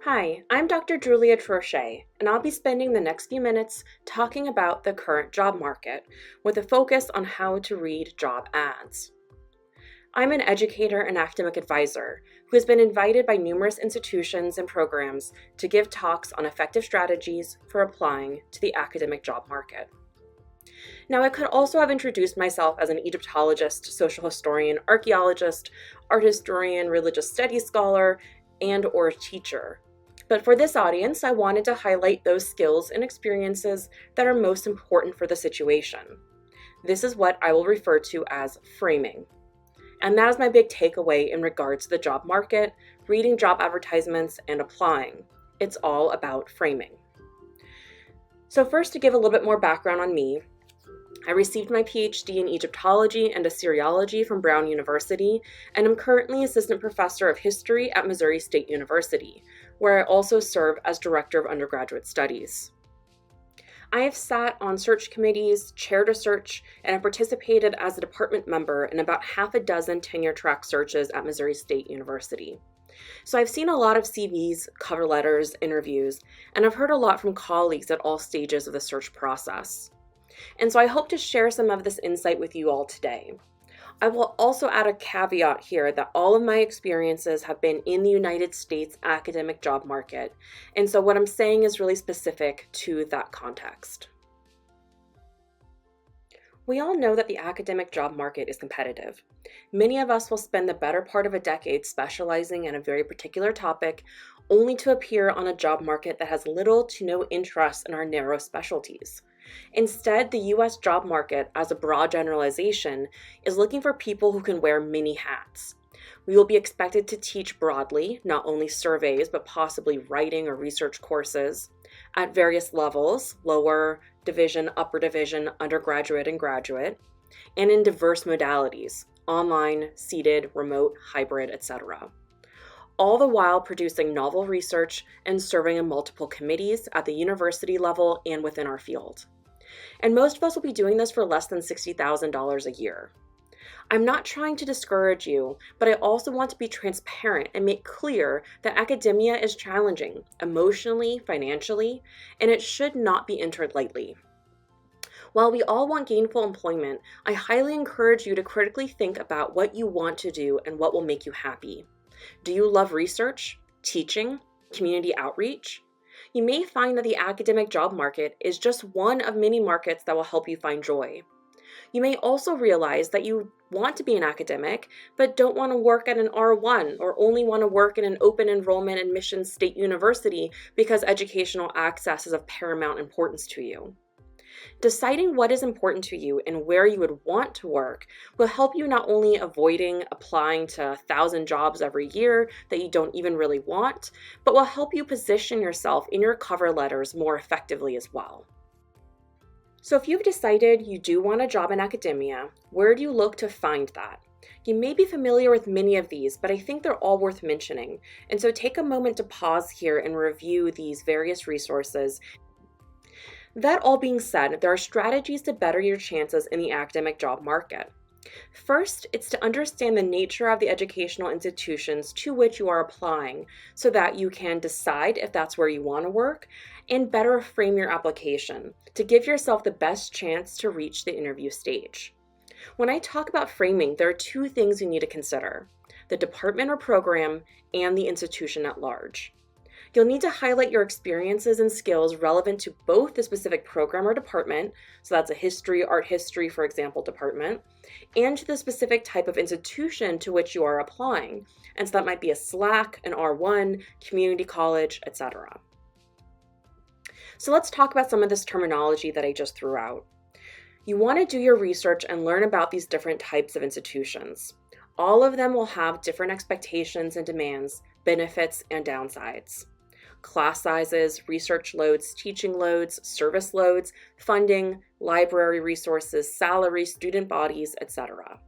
Hi, I'm Dr. Julia Troche, and I'll be spending the next few minutes talking about the current job market with a focus on how to read job ads. I'm an educator and academic advisor who has been invited by numerous institutions and programs to give talks on effective strategies for applying to the academic job market. Now, I could also have introduced myself as an Egyptologist, social historian, archaeologist, art historian, religious studies scholar, and/or teacher. But for this audience, I wanted to highlight those skills and experiences that are most important for the situation. This is what I will refer to as framing. And that is my big takeaway in regards to the job market, reading job advertisements, and applying. It's all about framing. So first, to give a little bit more background on me, I received my PhD in Egyptology and Assyriology from Brown University, and I'm currently Assistant Professor of History at Missouri State University, where I also serve as Director of Undergraduate Studies. I have sat on search committees, chaired a search, and have participated as a department member in about half a dozen tenure-track searches at Missouri State University. So I've seen a lot of CVs, cover letters, interviews, and I've heard a lot from colleagues at all stages of the search process. And so I hope to share some of this insight with you all today. I will also add a caveat here that all of my experiences have been in the United States academic job market. And so what I'm saying is really specific to that context. We all know that the academic job market is competitive. Many of us will spend the better part of a decade specializing in a very particular topic, only to appear on a job market that has little to no interest in our narrow specialties. Instead, the U.S. job market, as a broad generalization, is looking for people who can wear many hats. We will be expected to teach broadly, not only surveys, but possibly writing or research courses, at various levels, lower division, upper division, undergraduate, and graduate, and in diverse modalities, online, seated, remote, hybrid, etc. All the while producing novel research and serving in multiple committees at the university level and within our field. And most of us will be doing this for less than $60,000 a year. I'm not trying to discourage you, but I also want to be transparent and make clear that academia is challenging, emotionally, financially, and it should not be entered lightly. While we all want gainful employment, I highly encourage you to critically think about what you want to do and what will make you happy. Do you love research, teaching, community outreach? You may find that the academic job market is just one of many markets that will help you find joy. You may also realize that you want to be an academic, but don't want to work at an R1 or only want to work in an open enrollment admissions state university because educational access is of paramount importance to you. Deciding what is important to you and where you would want to work will help you not only avoiding applying to 1,000 jobs every year that you don't even really want, but will help you position yourself in your cover letters more effectively as well. So if you've decided you do want a job in academia, where do you look to find that? You may be familiar with many of these, but I think they're all worth mentioning. And so take a moment to pause here and review these various resources. That all being said, there are strategies to better your chances in the academic job market. First, it's to understand the nature of the educational institutions to which you are applying so that you can decide if that's where you want to work and better frame your application to give yourself the best chance to reach the interview stage. When I talk about framing, there are two things you need to consider: the department or program and the institution at large. You'll need to highlight your experiences and skills relevant to both the specific program or department, so that's a history, art history, for example, department, and to the specific type of institution to which you are applying. And so that might be a SLAC, an R1, community college, etc. So let's talk about some of this terminology that I just threw out. You want to do your research and learn about these different types of institutions. All of them will have different expectations and demands, benefits, and downsides. Class sizes, research loads, teaching loads, service loads, funding, library resources, salary, student bodies, etc.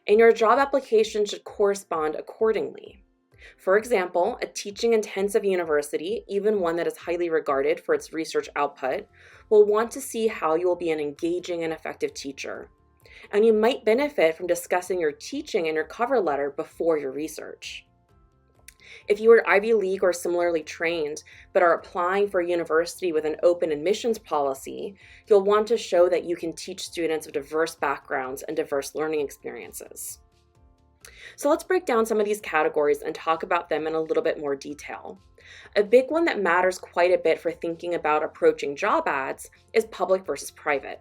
And your job application should correspond accordingly. For example, a teaching-intensive university, even one that is highly regarded for its research output, will want to see how you will be an engaging and effective teacher. And you might benefit from discussing your teaching in your cover letter before your research. If you are Ivy League or similarly trained, but are applying for a university with an open admissions policy, you'll want to show that you can teach students of diverse backgrounds and diverse learning experiences. So let's break down some of these categories and talk about them in a little bit more detail. A big one that matters quite a bit for thinking about approaching job ads is public versus private.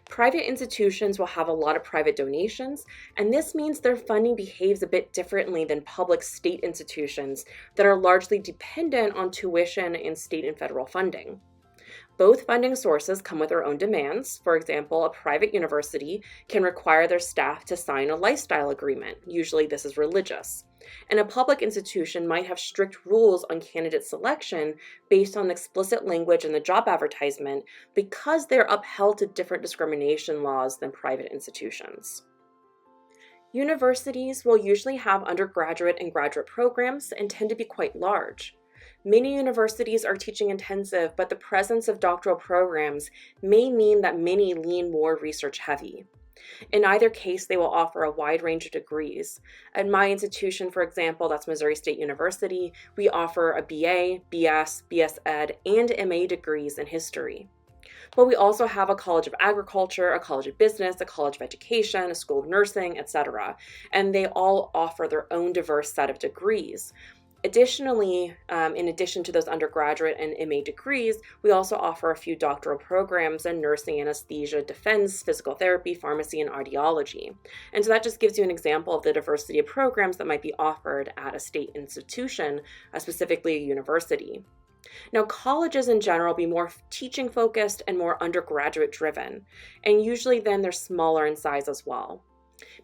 Private institutions will have a lot of private donations, and this means their funding behaves a bit differently than public state institutions that are largely dependent on tuition and state and federal funding. Both funding sources come with their own demands. For example, a private university can require their staff to sign a lifestyle agreement. Usually this is religious. And a public institution might have strict rules on candidate selection based on explicit language in the job advertisement because they're upheld to different discrimination laws than private institutions. Universities will usually have undergraduate and graduate programs and tend to be quite large. Many universities are teaching intensive, but the presence of doctoral programs may mean that many lean more research heavy. In either case, they will offer a wide range of degrees. At my institution, for example, that's Missouri State University, we offer a BA, BS, BS Ed, and MA degrees in history. But we also have a College of Agriculture, a College of Business, a College of Education, a School of Nursing, etc. And they all offer their own diverse set of degrees. Additionally, in addition to those undergraduate and MA degrees, we also offer a few doctoral programs in nursing, anesthesia, defense, physical therapy, pharmacy, and audiology. And so that just gives you an example of the diversity of programs that might be offered at a state institution, specifically a university. Now, colleges in general be more teaching focused and more undergraduate driven, and usually then they're smaller in size as well.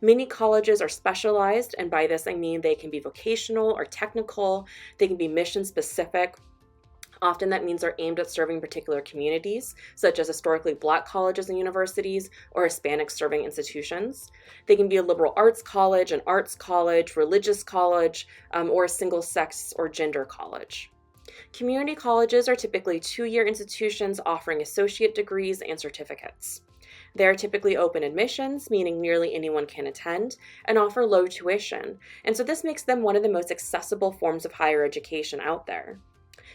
Many colleges are specialized, and by this I mean they can be vocational or technical, they can be mission specific. Often that means they're aimed at serving particular communities, such as historically Black colleges and universities or Hispanic serving institutions. They can be a liberal arts college, an arts college, religious college, or a single sex or gender college. Community colleges are typically 2-year institutions offering associate degrees and certificates. They are typically open admissions, meaning nearly anyone can attend, and offer low tuition, and so this makes them one of the most accessible forms of higher education out there.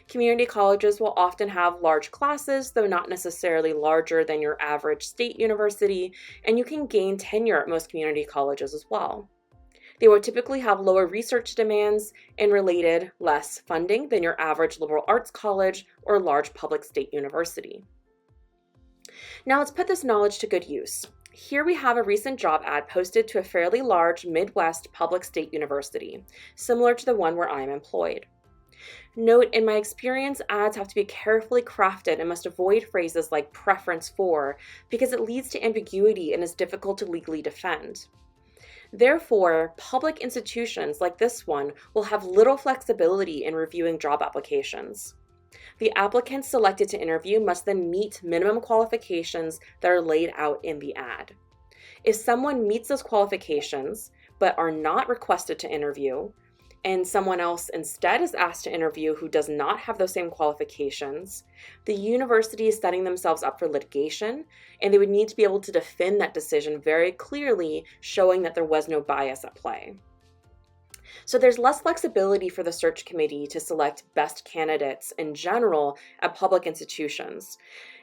Community colleges will often have large classes, though not necessarily larger than your average state university, and you can gain tenure at most community colleges as well. They will typically have lower research demands and related less funding than your average liberal arts college or large public state university. Now let's put this knowledge to good use. Here we have a recent job ad posted to a fairly large Midwest public state university, similar to the one where I am employed. Note, in my experience, ads have to be carefully crafted and must avoid phrases like preference for, because it leads to ambiguity and is difficult to legally defend. Therefore, public institutions like this one will have little flexibility in reviewing job applications. The applicants selected to interview must then meet minimum qualifications that are laid out in the ad. If someone meets those qualifications but are not requested to interview, and someone else instead is asked to interview who does not have those same qualifications, the university is setting themselves up for litigation, and they would need to be able to defend that decision very clearly, showing that there was no bias at play. So there's less flexibility for the search committee to select best candidates in general at public institutions.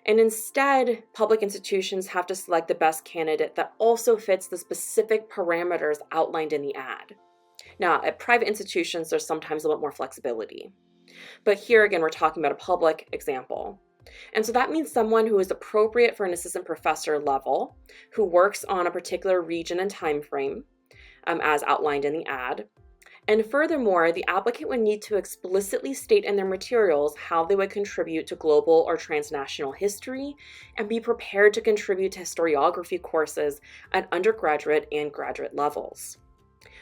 And instead, public institutions have to select the best candidate that also fits the specific parameters outlined in the ad. Now, at private institutions, there's sometimes a little more flexibility. But here again, we're talking about a public example. And so that means someone who is appropriate for an assistant professor level, who works on a particular region and time frame, as outlined in the ad. And furthermore, the applicant would need to explicitly state in their materials how they would contribute to global or transnational history and be prepared to contribute to historiography courses at undergraduate and graduate levels.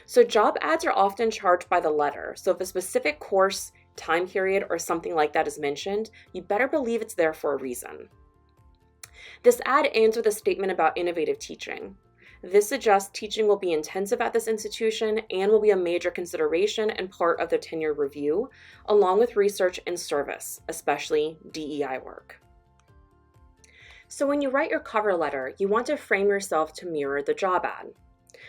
So job ads are often charged by the letter. So if a specific course, time period, or something like that is mentioned, you better believe it's there for a reason. This ad ends with a statement about innovative teaching. This suggests teaching will be intensive at this institution and will be a major consideration and part of the tenure review, along with research and service, especially DEI work. So when you write your cover letter, you want to frame yourself to mirror the job ad.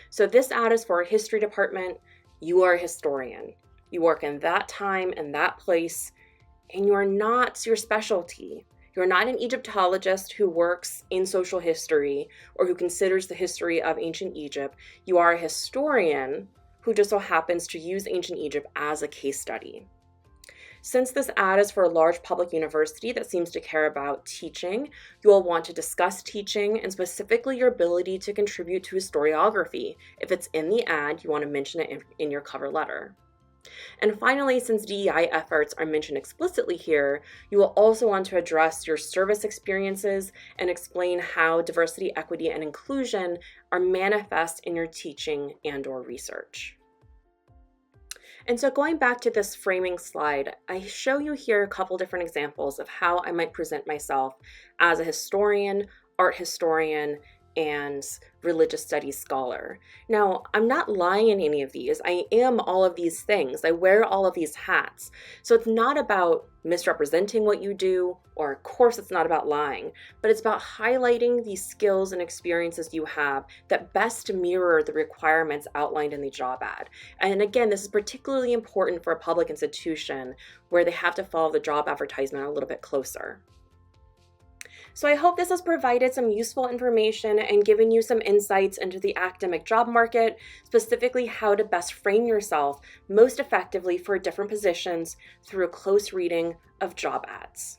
So this ad is for a history department. You are a historian. You work in that time and that place, and you're not your specialty. You're not an Egyptologist who works in social history or who considers the history of ancient Egypt. You are a historian who just so happens to use ancient Egypt as a case study. Since this ad is for a large public university that seems to care about teaching, you will want to discuss teaching and specifically your ability to contribute to historiography. If it's in the ad, you want to mention it in your cover letter. And finally, since DEI efforts are mentioned explicitly here, you will also want to address your service experiences and explain how diversity, equity, and inclusion are manifest in your teaching and/or research. And so going back to this framing slide, I show you here a couple different examples of how I might present myself as a historian, art historian, and religious studies scholar. Now, I'm not lying in any of these. I am all of these things. I wear all of these hats. So it's not about misrepresenting what you do, or of course it's not about lying, but it's about highlighting these skills and experiences you have that best mirror the requirements outlined in the job ad. And again, this is particularly important for a public institution where they have to follow the job advertisement a little bit closer. So I hope this has provided some useful information and given you some insights into the academic job market, specifically how to best frame yourself most effectively for different positions through a close reading of job ads.